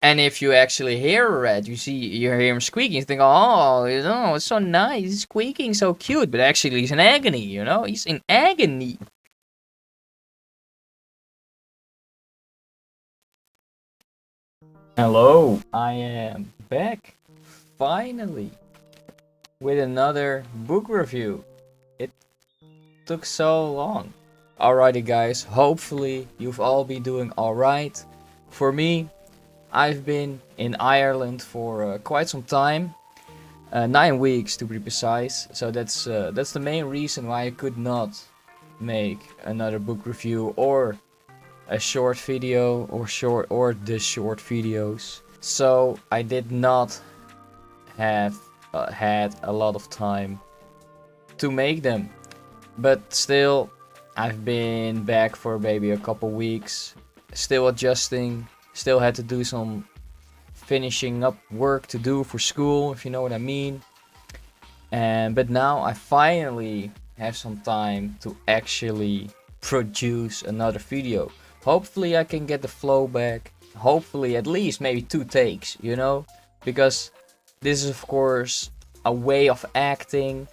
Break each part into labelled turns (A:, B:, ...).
A: And if you actually hear a rat, you hear him squeaking, you think, oh, it's so nice, he's squeaking, so cute. But actually, he's in agony, he's in agony. Hello, I am back, finally, with another book review. It took so long. Alrighty guys, hopefully you've all been doing alright. For me, I've been in Ireland for quite some time. 9 weeks to be precise. So that's the main reason why I could not make another book review or a short video or the short videos. So I did not have had a lot of time to make them. But still, I've been back for maybe a couple weeks, still adjusting, still had to do some finishing up work to do for school, if you know what I mean. But now I finally have some time to actually produce another video. Hopefully I can get the flow back. Hopefully at least maybe 2 takes, because this is of course a way of acting,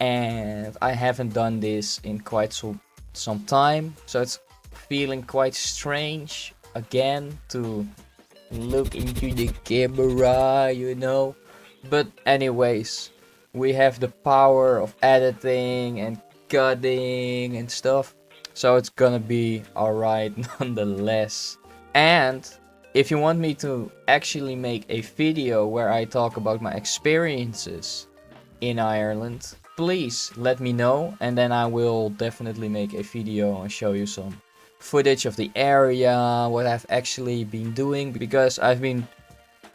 A: and I haven't done this in quite some time, so it's feeling quite strange again to look into the camera, But anyways, we have the power of editing and cutting and stuff, so it's gonna be alright nonetheless. And if you want me to actually make a video where I talk about my experiences in Ireland, please let me know, and then I will definitely make a video and show you some footage of the area, what I've actually been doing, because I've been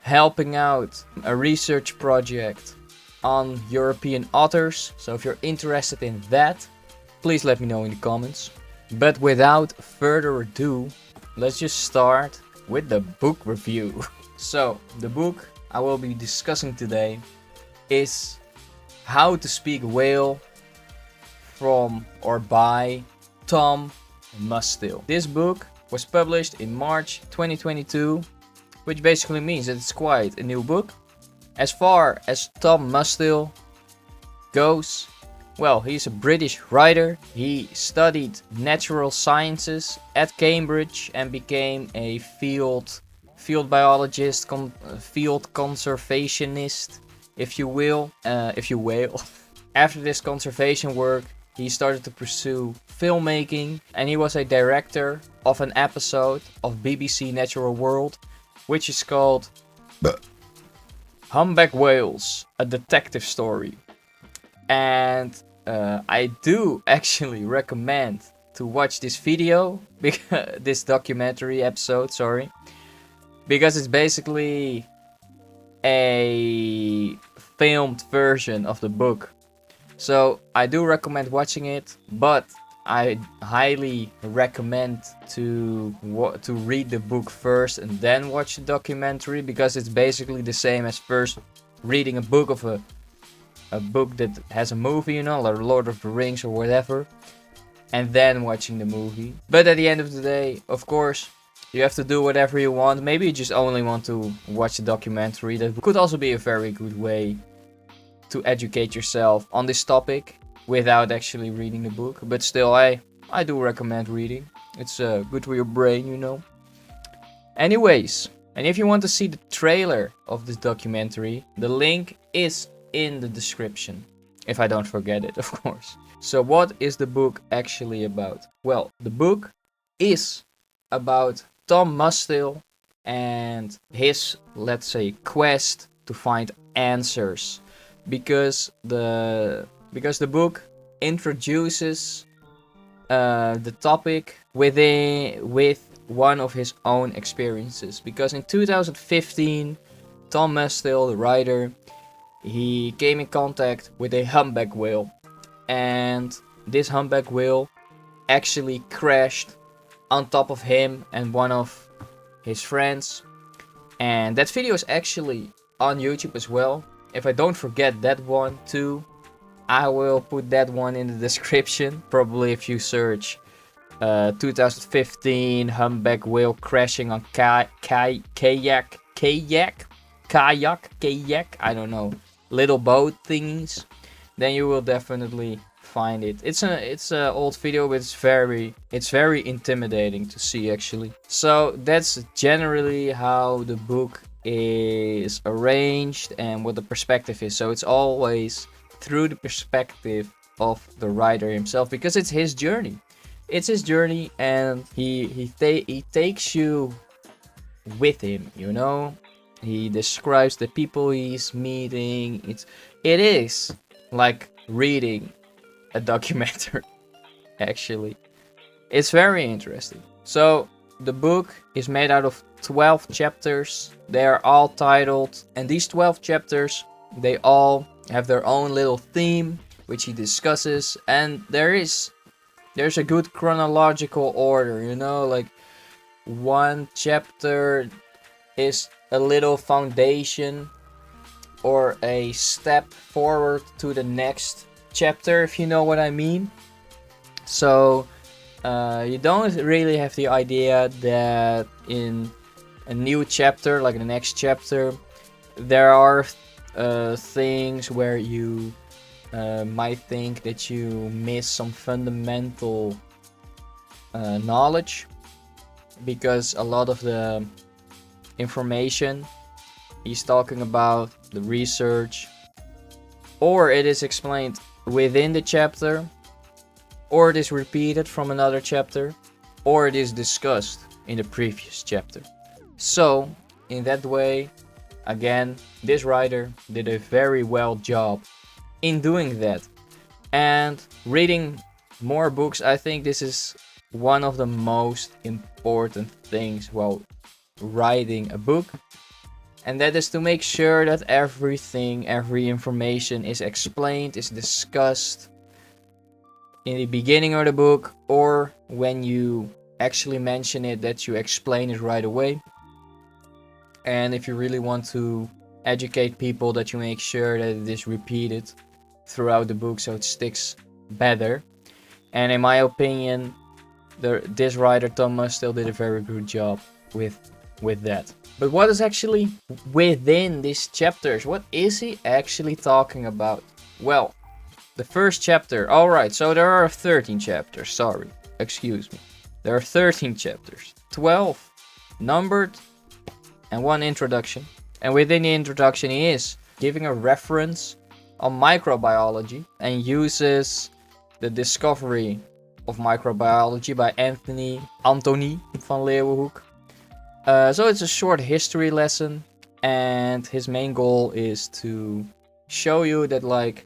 A: helping out a research project on European otters. So if you're interested in that, please let me know in the comments. But without further ado, let's just start with the book review. So the book I will be discussing today is How to Speak Whale from or by Tom Mustill. This book was published in March 2022, which basically means that it's quite a new book. As far as Tom Mustill goes, well, he's a British writer. He studied natural sciences at Cambridge and became a field biologist, field conservationist, if you will. After this conservation work, he started to pursue filmmaking, and he was a director of an episode of BBC Natural World, which is called Humpback Whales, a detective story. And I do actually recommend to watch this video, this documentary episode, because it's basically a filmed version of the book. So I do recommend watching it, but I highly recommend to read the book first and then watch the documentary, because it's basically the same as first reading a book of a book that has a movie, like Lord of the Rings or whatever, and then watching the movie. But at the end of the day, of course, you have to do whatever you want. Maybe you just only want to watch the documentary. That could also be a very good way to educate yourself on this topic without actually reading the book. But still, I do recommend reading. It's good for your brain, Anyways, and if you want to see the trailer of this documentary, the link is in the description. If I don't forget it, of course. So what is the book actually about? Well, the book is about Tom Mustill and his, let's say, quest to find answers. Because the book introduces the topic with one of his own experiences. Because in 2015, Tom Mustill, the writer, he came in contact with a humpback whale, and this humpback whale actually crashed on top of him and one of his friends, and that video is actually on YouTube as well. If I don't forget that one too, I will put that one in the description. Probably if you search 2015 humpback whale crashing on kayak kayak, I don't know, little boat thingies, then you will definitely find it. It's a old video, but it's very intimidating to see actually. So that's generally how the book is arranged and what the perspective is. So it's always through the perspective of the writer himself, because it's his journey. It's his journey, and he takes you with him, you know. He describes the people he's meeting. It is like reading a documentary. Actually, it's very interesting. So the book is made out of 12 chapters. They are all titled, and these 12 chapters, they all have their own little theme which he discusses, and there's a good chronological order, you know, like one chapter is a little foundation or a step forward to the next chapter, if you know what I mean. So you don't really have the idea that in a new chapter, like the next chapter, there are things where you might think that you miss some fundamental knowledge, because a lot of the information he's talking about, the research, or it is explained within the chapter, or it is repeated from another chapter, or it is discussed in the previous chapter. So in that way, again, this writer did a very well job in doing that. And reading more books, I think this is one of the most important things while writing a book, and that is to make sure that every information is explained, is discussed in the beginning of the book, or when you actually mention it, that you explain it right away. And if you really want to educate people, that you make sure that it is repeated throughout the book so it sticks better. And in my opinion, this writer Tom Mustill did a very good job with that. But what is actually within these chapters? What is he actually talking about? Well, the first chapter. Alright, so there are 13 chapters. Sorry, excuse me. There are 13 chapters. 12 numbered and one introduction. And within the introduction, he is giving a reference on microbiology and uses the discovery of microbiology by Anthony van Leeuwenhoek. So it's a short history lesson, and his main goal is to show you that, like,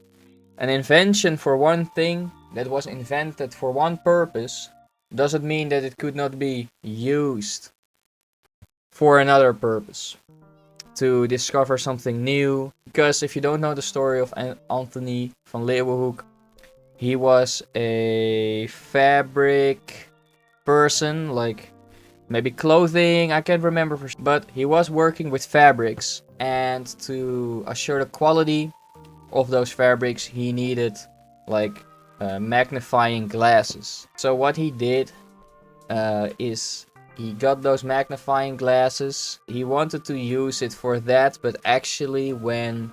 A: an invention for one thing that was invented for one purpose doesn't mean that it could not be used for another purpose, to discover something new. Because if you don't know the story of Anthony van Leeuwenhoek, he was a fabric person, like maybe clothing, I can't remember for sure. But he was working with fabrics, and to assure the quality of those fabrics, he needed like magnifying glasses. So what he did is he got those magnifying glasses. He wanted to use it for that, but actually when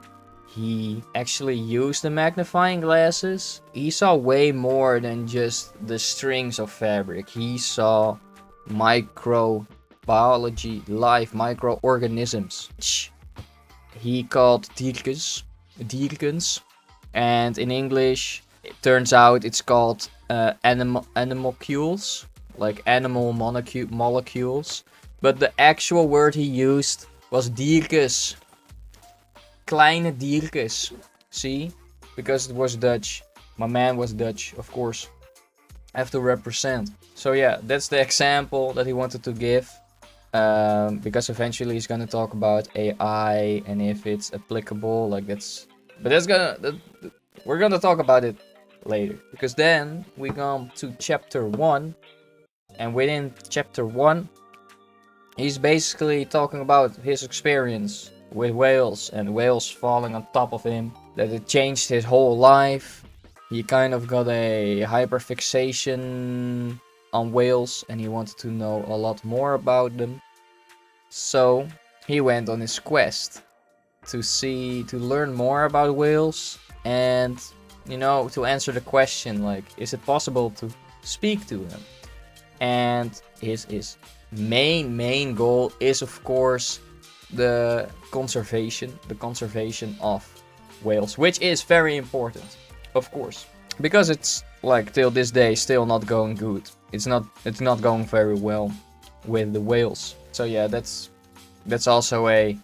A: he actually used the magnifying glasses, he saw way more than just the strings of fabric. He saw microbiology, life, microorganisms. He called dierkens, and in English it turns out it's called animalcules, like animal molecules, but the actual word he used was diertjes, kleine diertjes. See, because it was Dutch, my man was Dutch, of course, I have to represent. So yeah, that's the example that he wanted to give, because eventually he's gonna talk about AI and if it's applicable, like that's, but we're gonna talk about it later, because then we come to chapter 1, and within chapter 1 he's basically talking about his experience with whales and whales falling on top of him, that it changed his whole life. He kind of got a hyperfixation on whales and he wanted to know a lot more about them. So he went on his quest to learn more about whales and, you know, to answer the question like, is it possible to speak to them? And his main goal is, of course, the conservation of whales, which is very important, of course, because it's like till this day still not going good. It's not going very well with the whales. So yeah, that's also a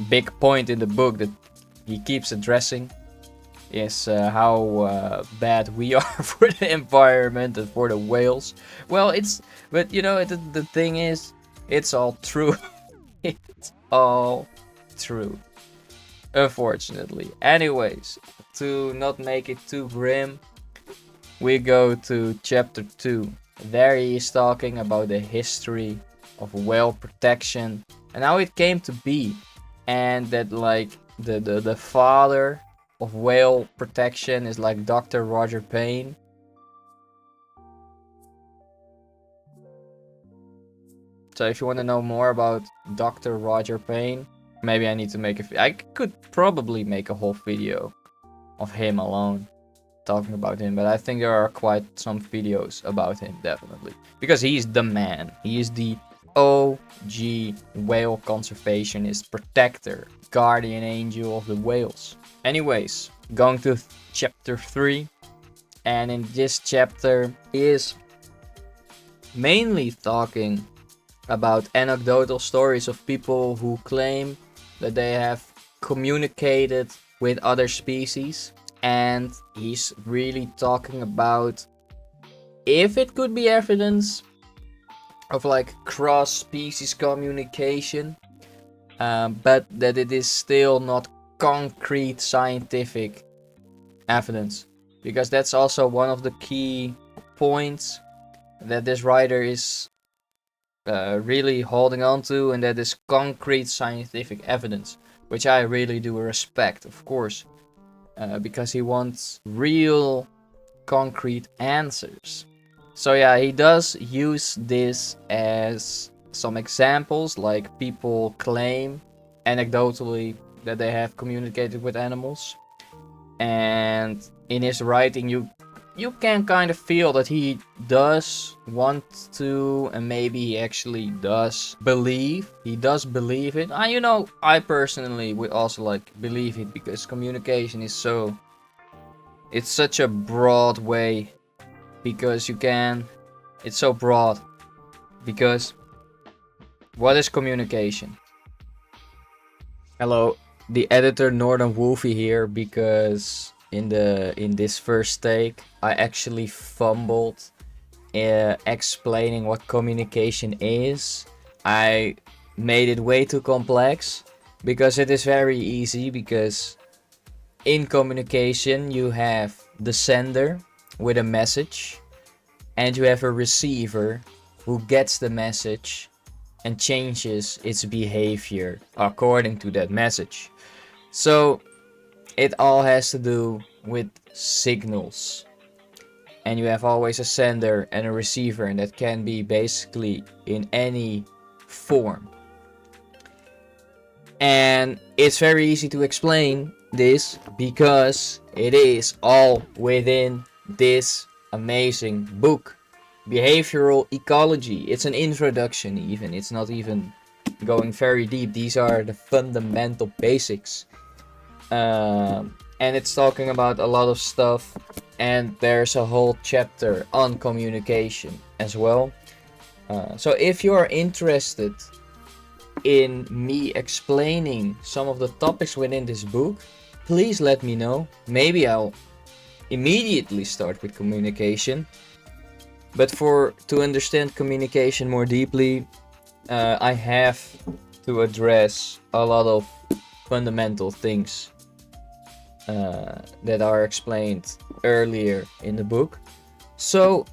A: big point in the book that he keeps addressing, is how bad we are for the environment and for the whales. Well, but you know, the thing is, it's all true. It's all true, unfortunately. Anyways, to not make it too grim, we go to chapter 2. There he is talking about the history of whale protection and how it came to be, and that like the father of whale protection is like Dr. Roger Payne. So if you want to know more about Dr. Roger Payne, maybe I need to make I could probably make a whole video of him alone, talking about him, but I think there are quite some videos about him, definitely, because he's the man. He is the OG whale conservationist, protector, guardian angel of the whales. Anyways, going to chapter 3, and in this chapter is mainly talking about anecdotal stories of people who claim that they have communicated with other species, and he's really talking about if it could be evidence of like cross-species communication, but that it is still not concrete scientific evidence, because that's also one of the key points that this writer is really holding on to, and that is concrete scientific evidence, which I really do respect, of course, because he wants real concrete answers. So yeah, he does use this as some examples, like people claim anecdotally that they have communicated with animals, and in his writing you can kind of feel that he does want to, and maybe he actually does believe. He does believe it. You know, I personally would also like believe it, because communication is it's such a broad way, because it's so broad, because what is communication? Hello, the editor Northern Wolfie here, because in this first take I actually fumbled explaining what communication is. I made it way too complex, because it is very easy, because in communication you have the sender with a message, and you have a receiver who gets the message and changes its behavior according to that message. So it all has to do with signals, and you have always a sender and a receiver, and that can be basically in any form. And it's very easy to explain this, because it is all within this amazing book, Behavioral Ecology. It's an introduction even, it's not even going very deep. These are the fundamental basics. And it's talking about a lot of stuff, and there's a whole chapter on communication as well. So if you're interested in me explaining some of the topics within this book, please let me know. Maybe I'll immediately start with communication, but to understand communication more deeply, I have to address a lot of fundamental things that are explained earlier in the book. So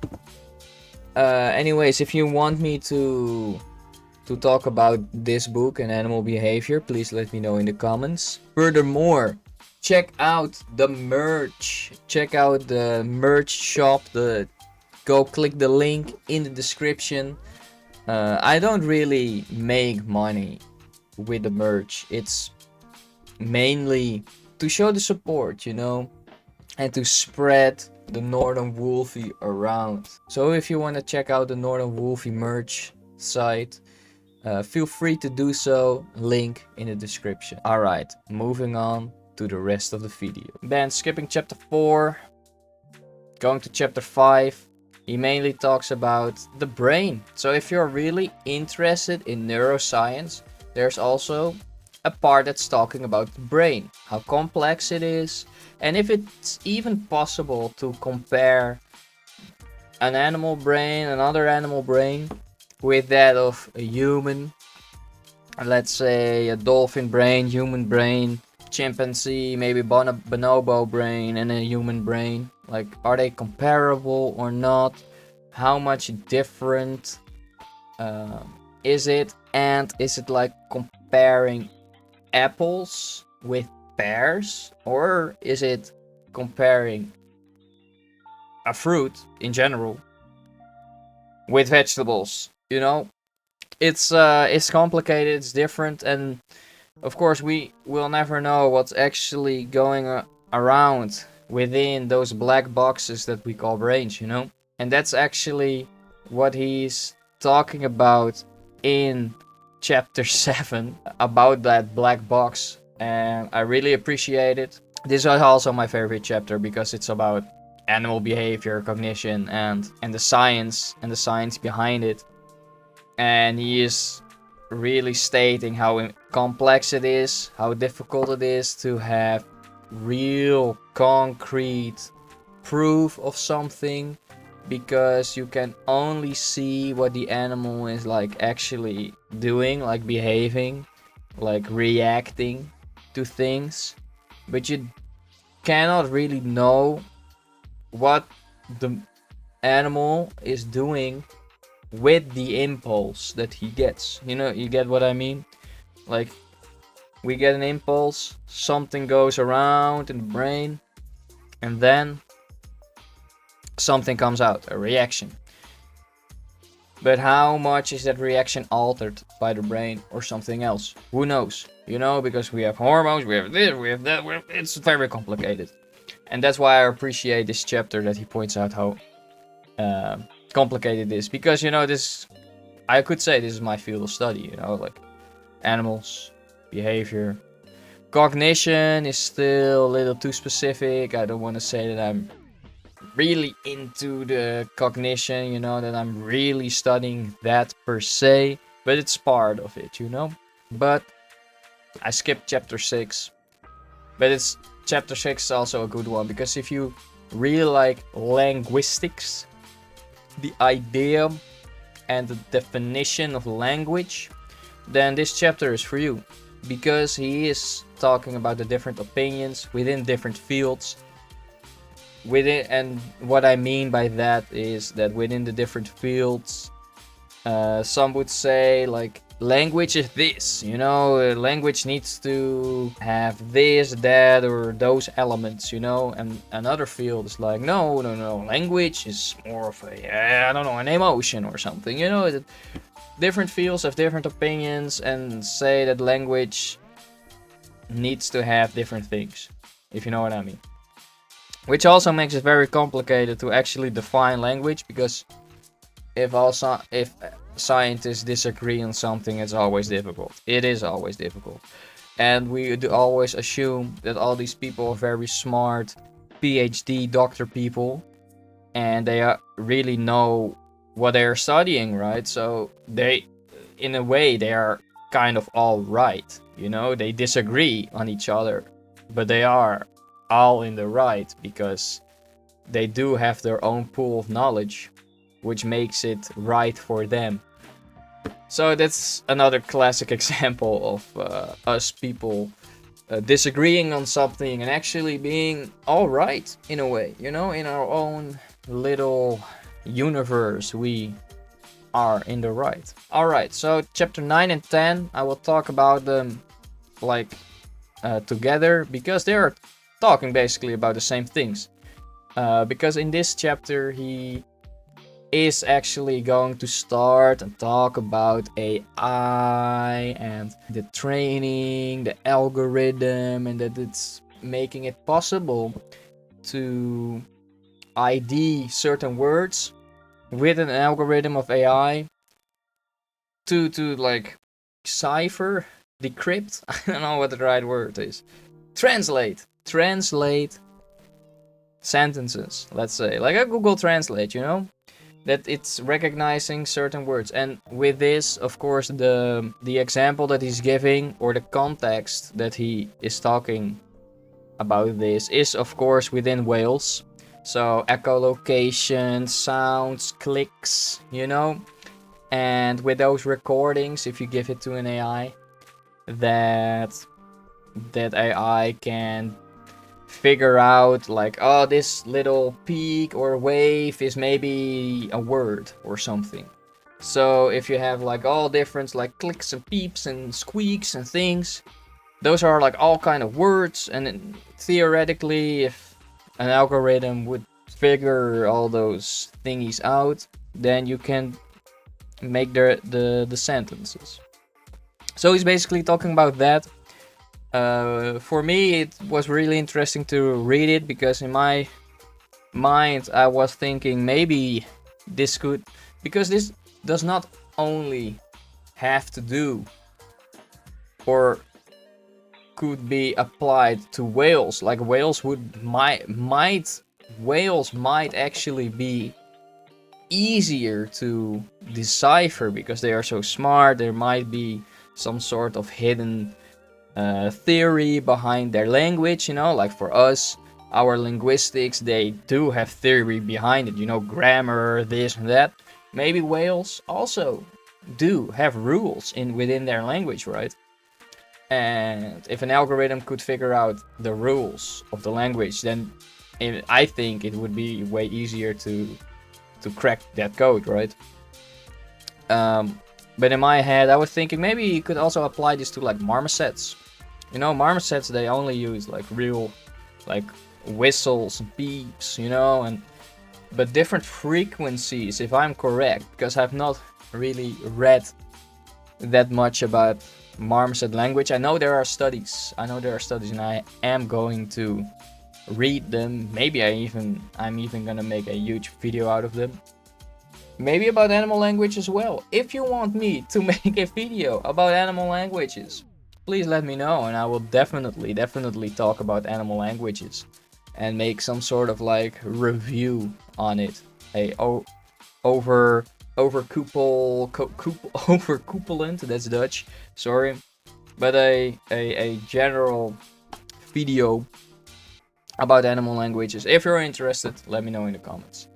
A: anyways, if you want me to talk about this book and animal behavior, please let me know in the comments. Furthermore, check out the merch. Check out the merch shop. Go click the link in the description. I don't really make money with the merch. It's mainly to show the support, you know, and to spread the Northern Wolfie around. So if you want to check out the Northern Wolfie merch site, feel free to do so, link in the description. Alright, moving on to the rest of the video. Then skipping chapter 4, going to chapter 5, he mainly talks about the brain. So if you're really interested in neuroscience, there's also a part that's talking about the brain, how complex it is, and if it's even possible to compare an animal brain, another animal brain, with that of a human. Let's say a dolphin brain, human brain, chimpanzee, maybe bonobo brain and a human brain. Like, are they comparable or not? How much different is it? And is it like comparing apples with pears? Or is it comparing a fruit in general with vegetables? You know, it's complicated, it's different, and of course we will never know what's actually going around within those black boxes that we call brains, you know? And that's actually what he's talking about in chapter 7, about that black box, and I really appreciate it. This is also my favorite chapter because it's about animal behavior, cognition, and the science behind it. And he is really stating how complex it is, how difficult it is to have real concrete proof of something, because you can only see what the animal is like actually doing, like behaving, like reacting to things, but you cannot really know what the animal is doing with the impulse that he gets. You know, you get what I mean? Like, we get an impulse, something goes around in the brain, and then something comes out, a reaction. But how much is that reaction altered by the brain or something else? Who knows? You know, because we have hormones, we have this, we have that, it's very complicated. And that's why I appreciate this chapter, that he points out how complicated it is. Because, you know, this, I could say this is my field of study, you know, like animals, behavior. Cognition is still a little too specific. I don't want to say that I'm really into the cognition, you know, that I'm really studying that per se, but it's part of it, you know. But I skipped chapter 6, but it's chapter 6 is also a good one, because if you really like linguistics, the idea and the definition of language, then this chapter is for you, because he is talking about the different opinions within different fields. And what I mean by that is that within the different fields, some would say like language is this, you know, language needs to have this, that, or those elements, you know, and another field is like, no, language is more of a, I don't know, an emotion or something, you know. Different fields have different opinions and say that language needs to have different things, if you know what I mean. Which also makes it very complicated to actually define language, because if scientists disagree on something, it's always difficult. It is always difficult. And we do always assume that all these people are very smart, PhD doctor people, and they really know what they're studying, right? So they, in a way, they are kind of all right, you know? They disagree on each other, but they are all in the right, because they do have their own pool of knowledge, which makes it right for them. So that's another classic example of us people disagreeing on something and actually being all right in a way, you know, in our own little universe. We are in the right. All right, so chapter 9 and 10, I will talk about them like together, because they are talking basically about the same things. Because in this chapter he is actually going to start and talk about AI and the training, the algorithm, and that it's making it possible to ID certain words with an algorithm of AI to like cipher, decrypt, I don't know what the right word is. Translate sentences, let's say, like a Google Translate, you know? That it's recognizing certain words. And with this, of course, the example that he's giving, or the context that he is talking about this, is of course within Wales. So echolocation, sounds, clicks, you know? And with those recordings, if you give it to an AI, that AI can figure out like, oh, this little peak or wave is maybe a word or something. So if you have like all different like clicks and peeps and squeaks and things, those are like all kind of words, and theoretically if an algorithm would figure all those thingies out, then you can make the sentences. So he's basically talking about that. For me, it was really interesting to read it, because in my mind I was thinking maybe this could, because this does not only have to do or could be applied to whales. Like whales might actually be easier to decipher because they are so smart. There might be some sort of hidden theory behind their language, you know, like for us, our linguistics, they do have theory behind it, you know, grammar, this and that. Maybe whales also do have rules within their language, right? And if an algorithm could figure out the rules of the language, then I think it would be way easier to crack that code, right? But in my head, I was thinking maybe you could also apply this to like marmosets. You know, marmosets, they only use like real, like whistles and beeps, you know, but different frequencies, if I'm correct, because I've not really read that much about marmoset language. I know there are studies, and I am going to read them. Maybe I'm even gonna make a huge video out of them. Maybe about animal language as well. If you want me to make a video about animal languages, please let me know, and I will definitely talk about animal languages and make some sort of like review on it. Overcoupelent, that's Dutch, sorry. But a general video about animal languages. If you're interested, let me know in the comments.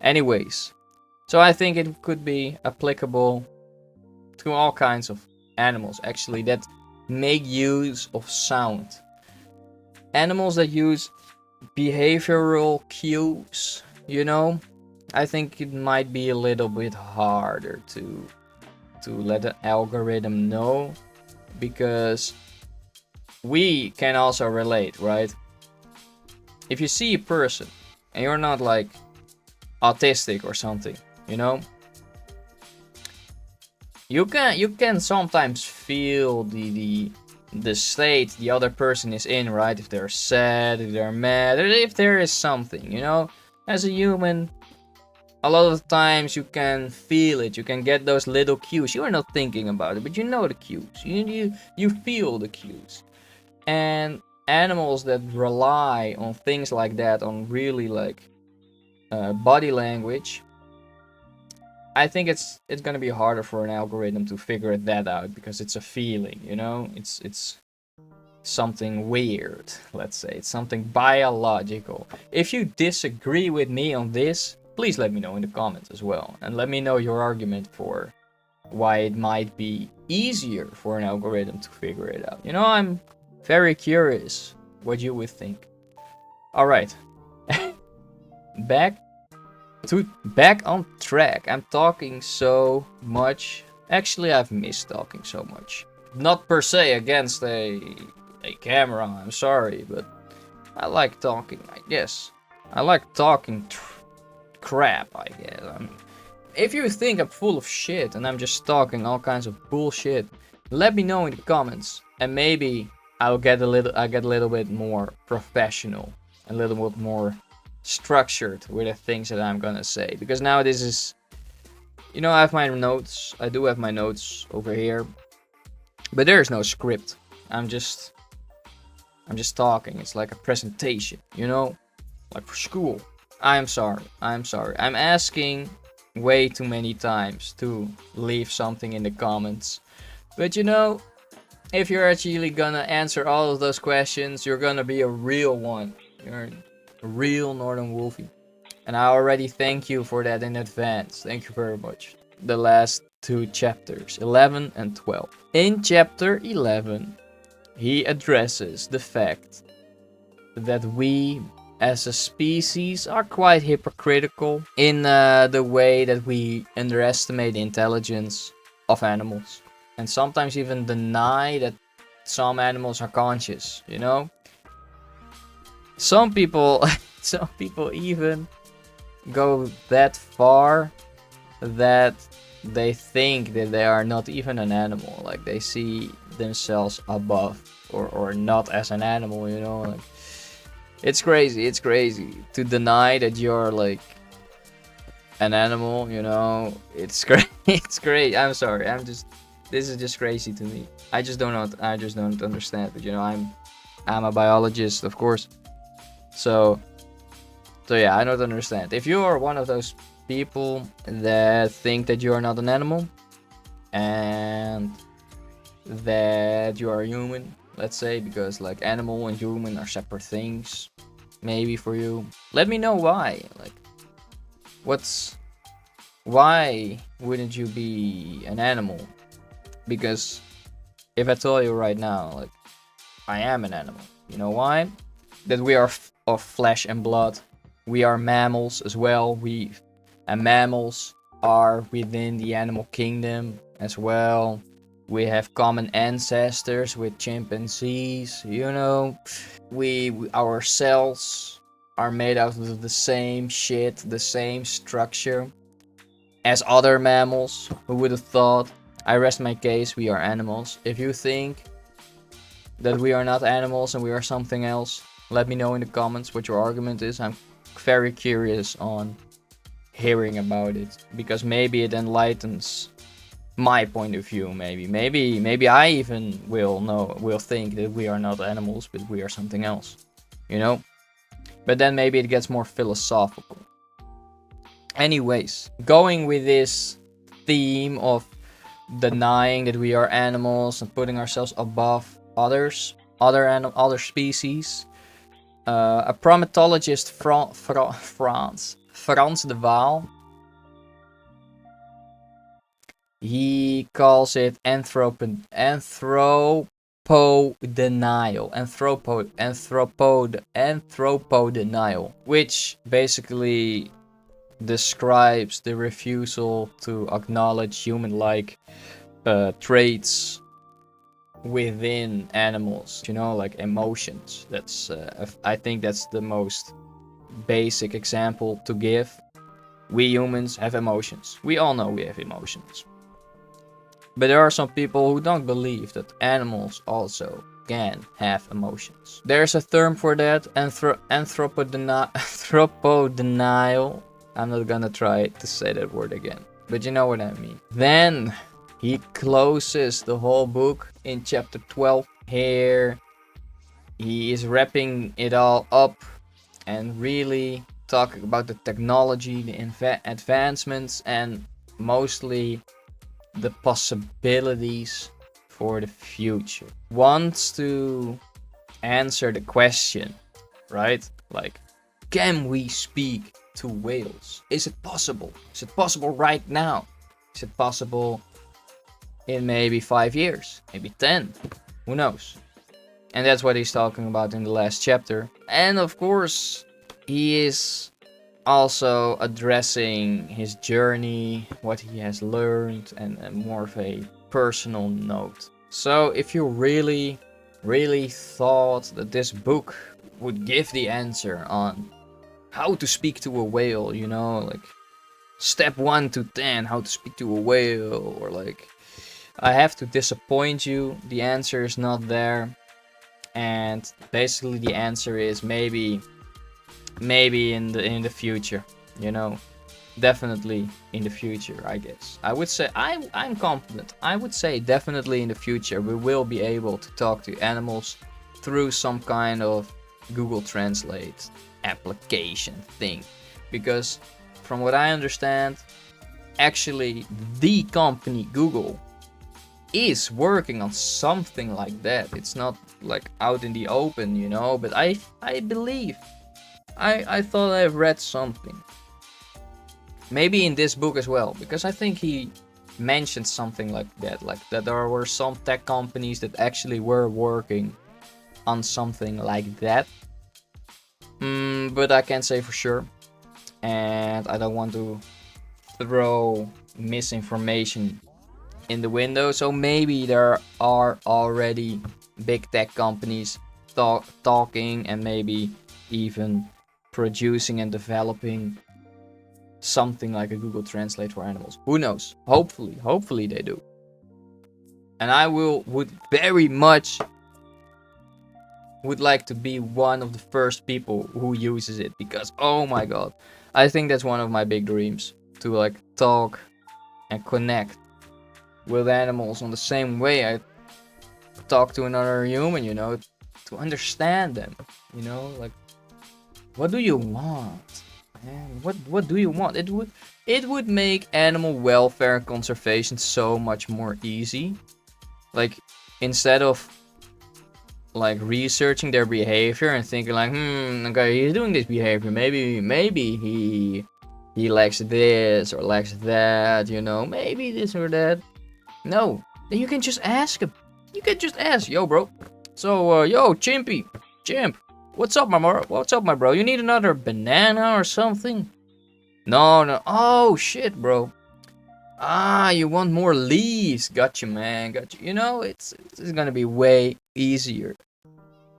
A: Anyways, so I think it could be applicable to all kinds of animals, actually, that make use of sound. Animals that use behavioral cues, you know? I think it might be a little bit harder to let the algorithm know, because we can also relate, right? If you see a person and you're not like autistic or something, you know, you can sometimes feel the state the other person is in, right? If they're sad, if they're mad, or if there is something, you know. As a human, a lot of times you can feel it. You can get those little cues. You are not thinking about it, but you know the cues. You feel the cues. And animals that rely on things like that, on really like body language, I think it's gonna be harder for an algorithm to figure that out, because it's a feeling, you know. It's something weird, let's say. It's something biological. If you disagree with me on this, please let me know in the comments as well, and let me know your argument for why it might be easier for an algorithm to figure it out. You know, I'm very curious what you would think. All right, back on track. I'm talking so much. Actually, I've missed talking so much. Not per se against a camera, I'm sorry, but I like talking, I guess. I like talking crap, I guess. If you think I'm full of shit and I'm just talking all kinds of bullshit, let me know in the comments, and maybe I get a little bit more professional, a little bit more structured with the things that I'm gonna say. Because now this is, I have my notes. I do have my notes over here, but there is no script. I'm just talking. It's like a presentation, like for school. I'm sorry. I'm asking way too many times to leave something in the comments. But if you're actually gonna answer all of those questions, you're gonna be a real one. You're a real Northern Wolfie. And I already thank you for that in advance. Thank you very much. The last 2 chapters, 11 and 12. In chapter 11, he addresses the fact that we as a species are quite hypocritical in the way that we underestimate the intelligence of animals. And sometimes even deny that some animals are conscious, Some people even go that far that they think that they are not even an animal. Like they see themselves above or not as an animal, Like it's crazy to deny that you're like an animal, It's great. It's great. I'm sorry. This is just crazy to me. I just don't understand it. I'm a biologist, of course. So yeah, I don't understand. If you are one of those people that think that you are not an animal and that you are human, let's say, because like animal and human are separate things, maybe for you, let me know why. Like, why wouldn't you be an animal? Because if I tell you right now, like, I am an animal, you know why? That we are of flesh and blood. We are mammals as well. And mammals are within the animal kingdom as well. We have common ancestors with chimpanzees, Our cells are made out of the same shit, the same structure as other mammals. Who would have thought? I rest my case, we are animals. If you think that we are not animals and we are something else, let me know in the comments what your argument is. I'm very curious on hearing about it, because maybe it enlightens my point of view. Maybe I even will think that we are not animals, but we are something else, But then maybe it gets more philosophical. Anyways, going with this theme of denying that we are animals and putting ourselves above other species, a primatologist, Frans de Waal, he calls it anthropodenial, which basically describes the refusal to acknowledge human-like traits within animals, like emotions. That's I think that's the most basic example to give. We humans have emotions. We all know we have emotions. But there are some people who don't believe that animals also can have emotions. There's a term for that, anthropodenial. I'm not gonna try to say that word again, but you know what I mean. Then he closes the whole book in chapter 12. Here he is wrapping it all up and really talking about the technology, the advancements, and mostly the possibilities for the future. Wants to answer the question, right? Like, can we speak to whales? Is it possible? Is it possible right now? Is it possible in maybe 5 years? Maybe 10? Who knows? And that's what he's talking about in the last chapter. And of course, he is also addressing his journey, what he has learned, and more of a personal note. So if you really thought that this book would give the answer on how to speak to a whale, like step 1 to 10, how to speak to a whale, or like, I have to disappoint you. The answer is not there. And basically the answer is maybe in the future, you know. Definitely in the future, I guess. I would say I'm confident. I would say definitely in the future we will be able to talk to animals through some kind of Google Translate application thing. Because from what I understand, actually the company Google is working on something like that. It's not like out in the open, you know, but I believe I thought I read something. Maybe in this book as well, because I think he mentioned something like that there were some tech companies that actually were working on something like that. But I can't say for sure, and I don't want to throw misinformation in the window. So maybe there are already big tech companies talking and maybe even producing and developing something like a Google Translate for animals. Who knows? Hopefully they do. And I would very much would like to be one of the first people who uses it, because oh my god, I think that's one of my big dreams, to like talk and connect with animals on the same way I talk to another human, you know, to understand them, you know, like, what do you want, man? What do you want? It would make animal welfare and conservation so much more easy. Like, instead of like researching their behavior and thinking like, okay, he's doing this behavior, maybe he lacks this or lacks that, you know, maybe this or that. No, then you can just ask him. You can just ask, yo, bro. So, yo, chimp, what's up, my bro? You need another banana or something? No. Oh shit, bro. You want more leaves? Gotcha, man. Gotcha. You know, it's gonna be way easier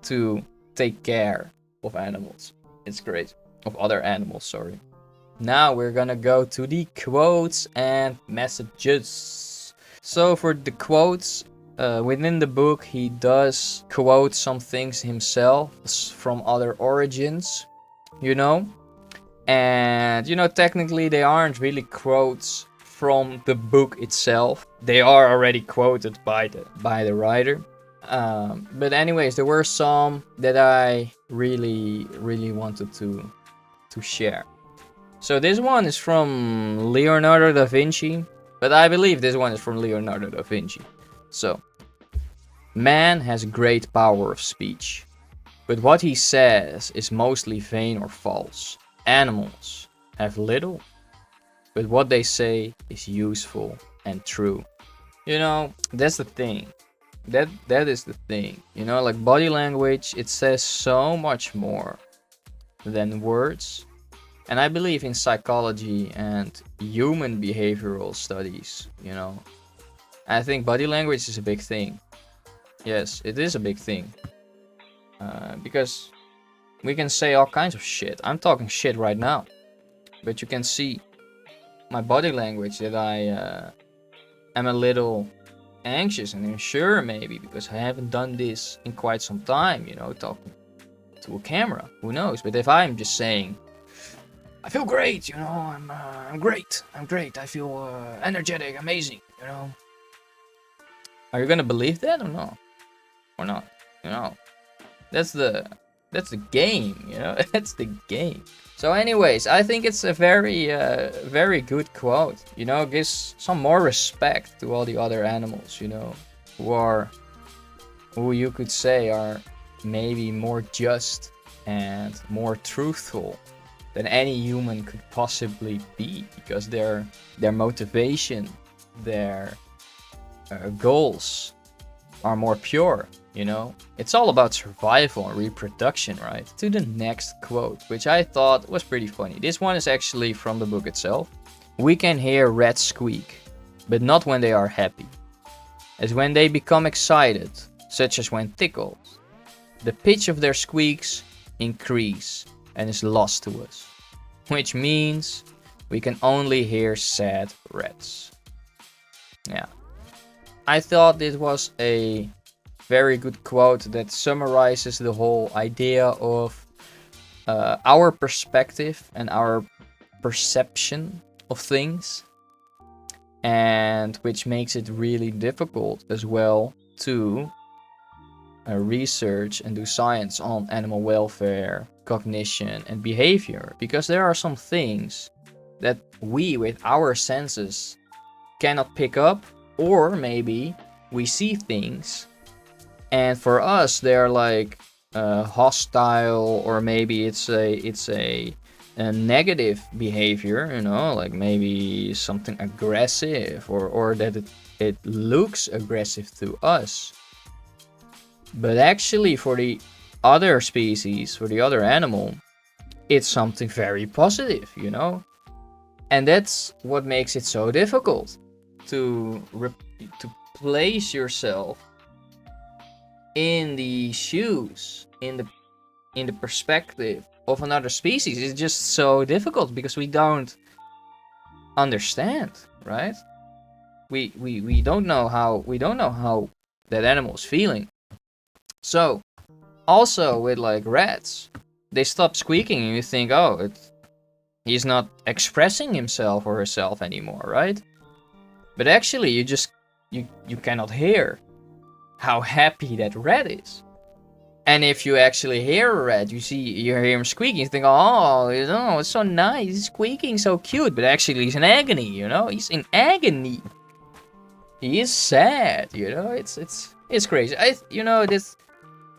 A: to take care of animals. It's great. Of other animals, sorry. Now we're gonna go to the quotes and messages. So for the quotes, within the book, he does quote some things himself from other origins, you know? And, you know, technically they aren't really quotes from the book itself. They are already quoted by the writer. But anyways, there were some that I really wanted to share. So this one is from Leonardo da Vinci, but I believe this one is from Leonardo da Vinci. So, man has great power of speech, but what he says is mostly vain or false. Animals have little, but what they say is useful and true. You know, that's the thing. That is the thing. You know, like body language, it says so much more than words. And I believe in psychology and human behavioral studies, you know. I think body language is a big thing. Yes, it is a big thing. Because we can say all kinds of shit. I'm talking shit right now. But you can see my body language that I am a little anxious and unsure, maybe, because I haven't done this in quite some time, you know, talking to a camera. Who knows? But if I'm just saying, I feel great, you know, I'm great, I feel energetic, amazing, you know. Are you gonna believe that or no? Or not? You know, that's the game, you know. That's the game. So anyways, I think it's a very good quote, you know. Gives some more respect to all the other animals, you know, who you could say are maybe more just and more truthful than any human could possibly be, because their motivation, their goals are more pure, you know. It's all about survival and reproduction, right? To the next quote, which I thought was pretty funny. This one is actually from the book itself. We can hear rats squeak, but not when they are happy. As when they become excited, such as when tickled. The pitch of their squeaks increase and is lost to us. Which means we can only hear sad rats. Yeah. I thought it was a very good quote that summarizes the whole idea of our perspective and our perception of things, and which makes it really difficult as well to research and do science on animal welfare, cognition, and behavior, because there are some things that we with our senses cannot pick up, or maybe we see things and for us they're like hostile, or maybe it's a negative behavior, you know, like maybe something aggressive, or that it looks aggressive to us. But actually for the other species, for the other animal, it's something very positive, you know? And that's what makes it so difficult to place yourself in the shoes, in the perspective of another species. It's just so difficult because we don't understand, right? We don't know how that animal is feeling. So also with like rats, they stop squeaking and you think, oh, he's not expressing himself or herself anymore, right? But actually you cannot hear how happy that rat is. And if you actually hear a rat, you hear him squeaking, you think, oh, you know, it's so nice, he's squeaking, so cute. But actually he's in agony, you know, he's in agony. He is sad, you know, it's crazy. This,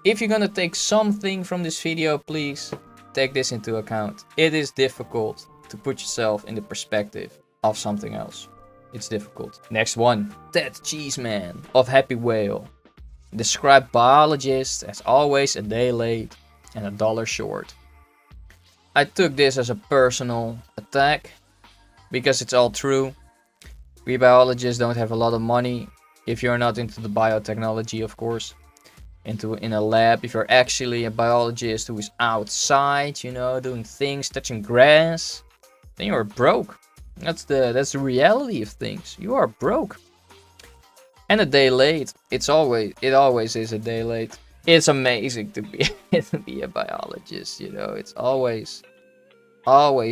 A: if you're gonna take something from this video, please take this into account. It is difficult to put yourself in the perspective of something else. It's difficult. Next one, Ted Cheeseman of Happy Whale. Described biologist as always a day late and a dollar short. I took this as a personal attack because it's all true. We biologists don't have a lot of money if you're not into the biotechnology, of course. In a lab, if you're actually a biologist who is outside, you know, doing things, touching grass, then you're broke. That's the reality of things. You are broke. And a day late. It always is a day late. It's amazing to be to be a biologist, you know. It's always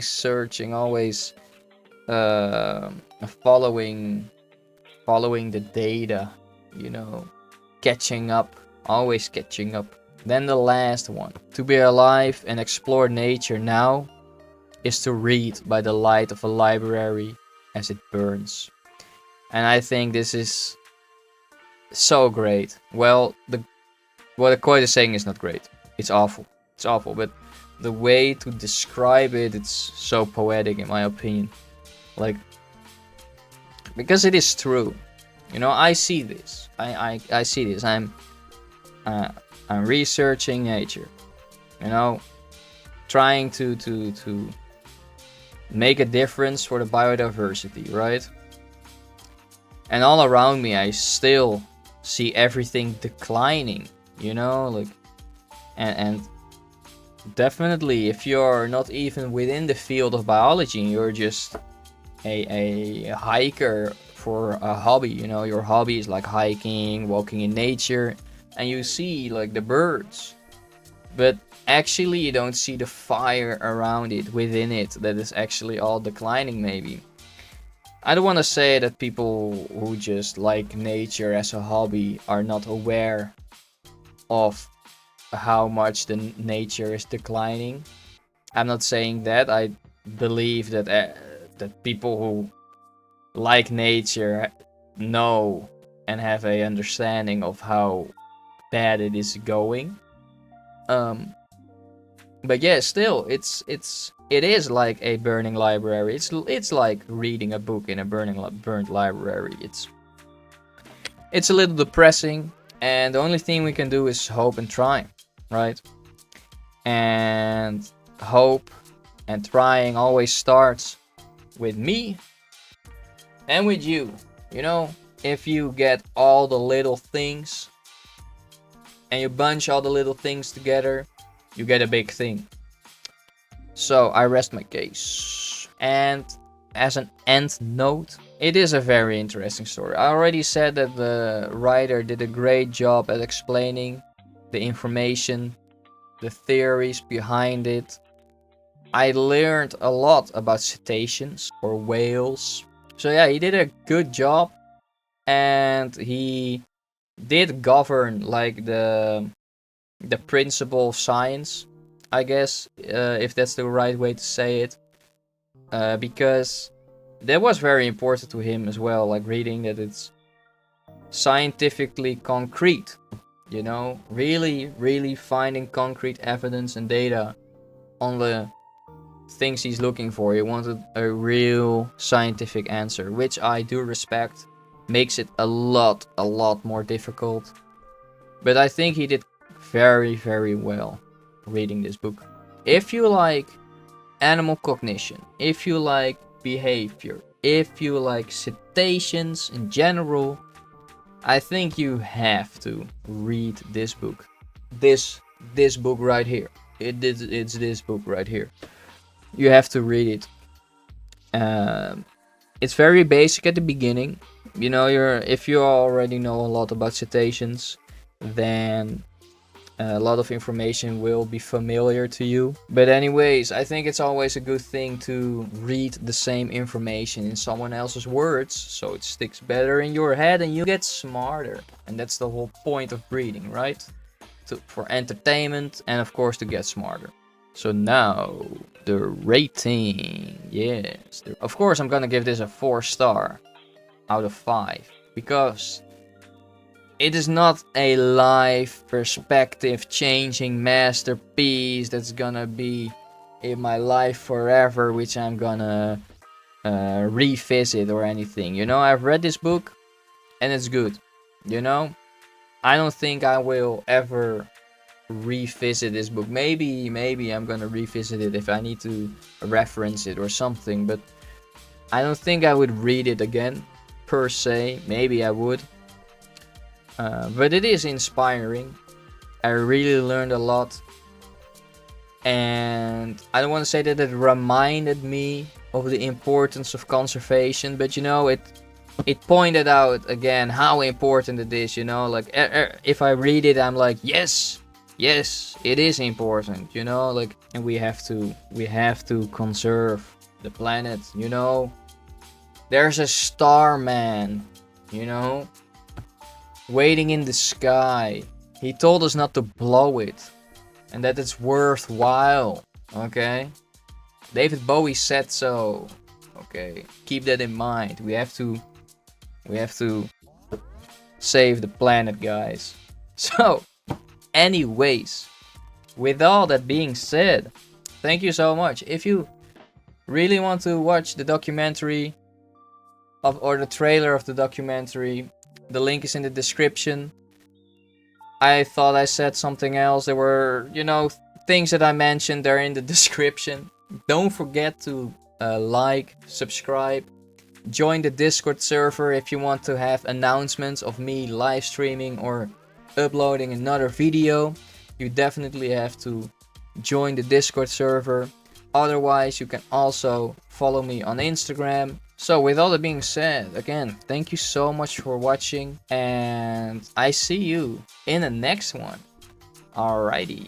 A: searching, always following the data, you know, always catching up. Then the last one, to be alive and explore nature now is to read by the light of a library as it burns. And I think this is so great. Well, what the quote is saying is not great. It's awful. It's awful, but the way to describe it, it's so poetic in my opinion. Like, because it is true. You know, I see this. I see this. I'm researching nature. You know, trying to make a difference for the biodiversity, right? And all around me, I still see everything declining, you know, like, and definitely if you're not even within the field of biology, you're just a hiker for a hobby, you know, your hobby is like hiking, walking in nature, and you see like the birds, but actually you don't see the fire around it, within it, that is actually all declining. Maybe I don't want to say that people who just like nature as a hobby are not aware of how much the nature is declining. I'm not saying that. I believe that that people who like nature know and have a understanding of how bad it is going. But yeah, still, it is like a burning library. It's like reading a book in a burnt library. It's a little depressing, and the only thing we can do is hope and try, right? And hope and trying always starts with me and with you. You know, if you get all the little things and you bunch all the little things together, you get a big thing. So I rest my case. And as an end note, it is a very interesting story. I already said that the writer did a great job at explaining the information, the theories behind it. I learned a lot about cetaceans or whales. So yeah, he did a good job, and he did govern like the principle of science, I guess, if that's the right way to say it, because that was very important to him as well, like reading that it's scientifically concrete, you know, really finding concrete evidence and data on the things he's looking for. He wanted a real scientific answer, which I do respect. Makes it a lot more difficult, but I think he did very well reading this book. If you like animal cognition, if you like behavior, if you like cetaceans in general, I think you have to read this book. This book right here. It's this book right here. You have to read it. It's very basic at the beginning. You know, if you already know a lot about cetaceans, then a lot of information will be familiar to you. But anyways, I think it's always a good thing to read the same information in someone else's words, so it sticks better in your head and you get smarter. And that's the whole point of reading, right? For entertainment and of course to get smarter. So now, the rating. Yes. Of course I'm gonna give this a 4-star out of 5. Because it is not a life perspective changing masterpiece that's gonna be in my life forever, which I'm gonna revisit or anything. You know, I've read this book and it's good. You know, I don't think I will ever revisit this book. Maybe I'm gonna revisit it if I need to reference it or something, but I don't think I would read it again per se. Maybe I would, but it is inspiring. I really learned a lot, and I don't want to say that it reminded me of the importance of conservation, but you know, it pointed out again how important it is. You know, like if I read it, I'm like, yes, it is important, you know, like, and we have to conserve the planet, you know. There's a starman, you know, waiting in the sky. He told us not to blow it and that it's worthwhile, okay? David Bowie said so, okay? Keep that in mind. We have to save the planet, guys. So, anyways, with all that being said, thank you so much. If you really want to watch the documentary or the trailer of the documentary, the link is in the description. I thought I said something else. There were, you know, things that I mentioned, they're in the description. Don't forget to like, subscribe, join the Discord server if you want to have announcements of me live streaming or uploading another video. You definitely have to join the Discord server. Otherwise, you can also follow me on Instagram. So with all that being said, again, thank you so much for watching, and I see you in the next one. Alrighty.